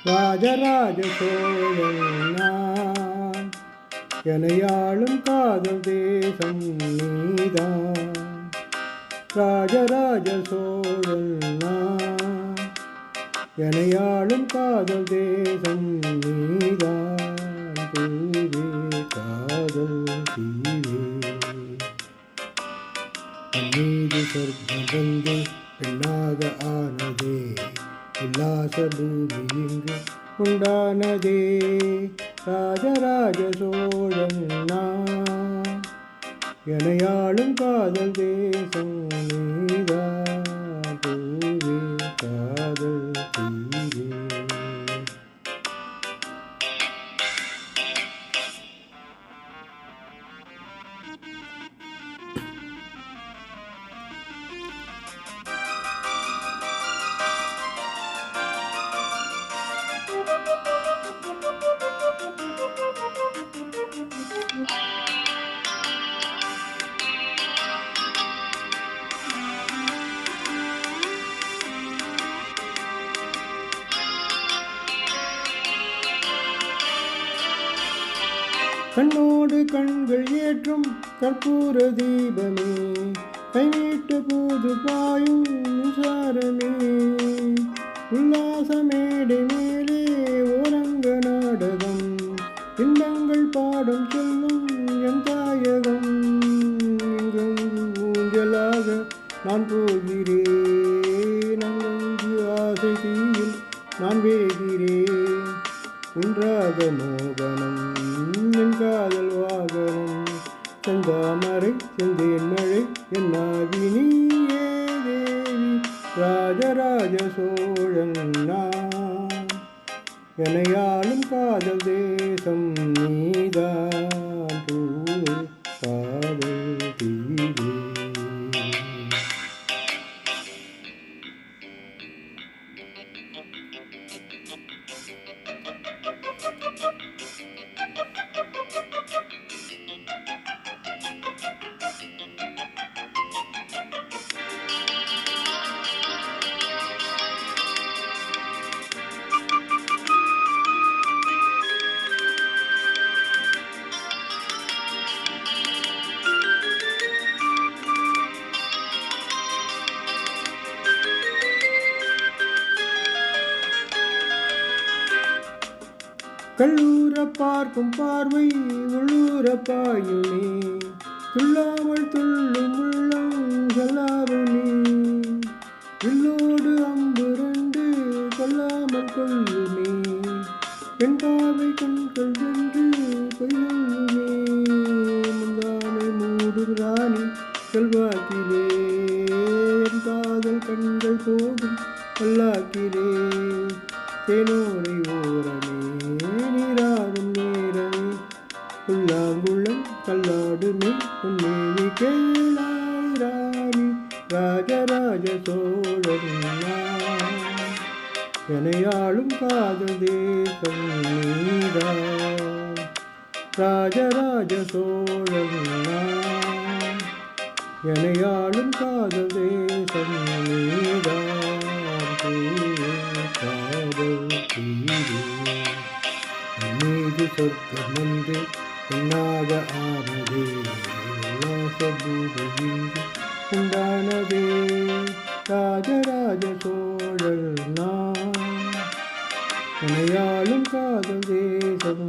ராஜராஜ சோழன் நான், எனையாளும் காதல் தேசம் நீதான். ராஜராஜ சோழன் நான், எனையாளும் காதல் தேசம் நீதான். பூவே காதல் தீவே மீது சொர்க்கம் வந்து பெண்ணாக ஆனதே, உல்லாச பூமி இங்கு உண்டானதே. ராஜராஜ சோழன் நான், எனையாளும் காதல் தேசம் நீதான். பூவே காதல் தீவே கண்ணோடு கண்கள் ஏற்றும் கற்பூர தீபமே, கைநீட்ட போது பாயும் மின்சாரமே. உல்லாச மேடை மேலே ஓரங்க நாடகம், இன்பங்கள் பாடம் சொல்லும் என் தாயகம். இங்கங்கு ஊஞ்சலாக நான் போகிறேன், அங்கங்கு ஆசை தீயில் நான் வேகிறேன். குன்றாத மோகனம் என் காதல் வாகனம், செந்தாமரை செந்தேன் மழை என் நாவி நீயே தேவி. ராஜராஜ சோழன் நான், எனையாளும் காதல் தேசம் நீதான். பூவே காதல் தீவே கல்லூர பார்க்கும் பார்வை உள்ளூர பாயுமே, துள்ளாமல் துள்ளும் உள்ளம் சொல்லாருமே. வில்லோடு அம்பு ரெண்டு கொல்லாமல் கொள்ளுமே, பெண் பார்வை கண்கள் சென்று கொய்யுமே. முந்தானை மூடும் ராணி செல்வாக்கிலே, என் காதல் கண்கள் போகும் பல்லாக்கிலே. தேனோரை ஓரமே நீராடும் நேரமே, புல்லாங்குள்ளம் கல்லாடுமே உன்னேனி கேளாய் ராணி. ராஜராஜ சோழன் நான், எனையாளும் காதல் தேசம் நீதான். ராஜராஜ சோழன் நான், எனையாளும் காதல் தேசம் நீதான். காதல் தீவே மீது சொர்க்கம் வந்து பெண்ணாக ஆனதே, உல்லாச பூமி இங்கு உண்டானதே. ராஜராஜ சோழன் நான், எனையாளும் காதல் தேசம்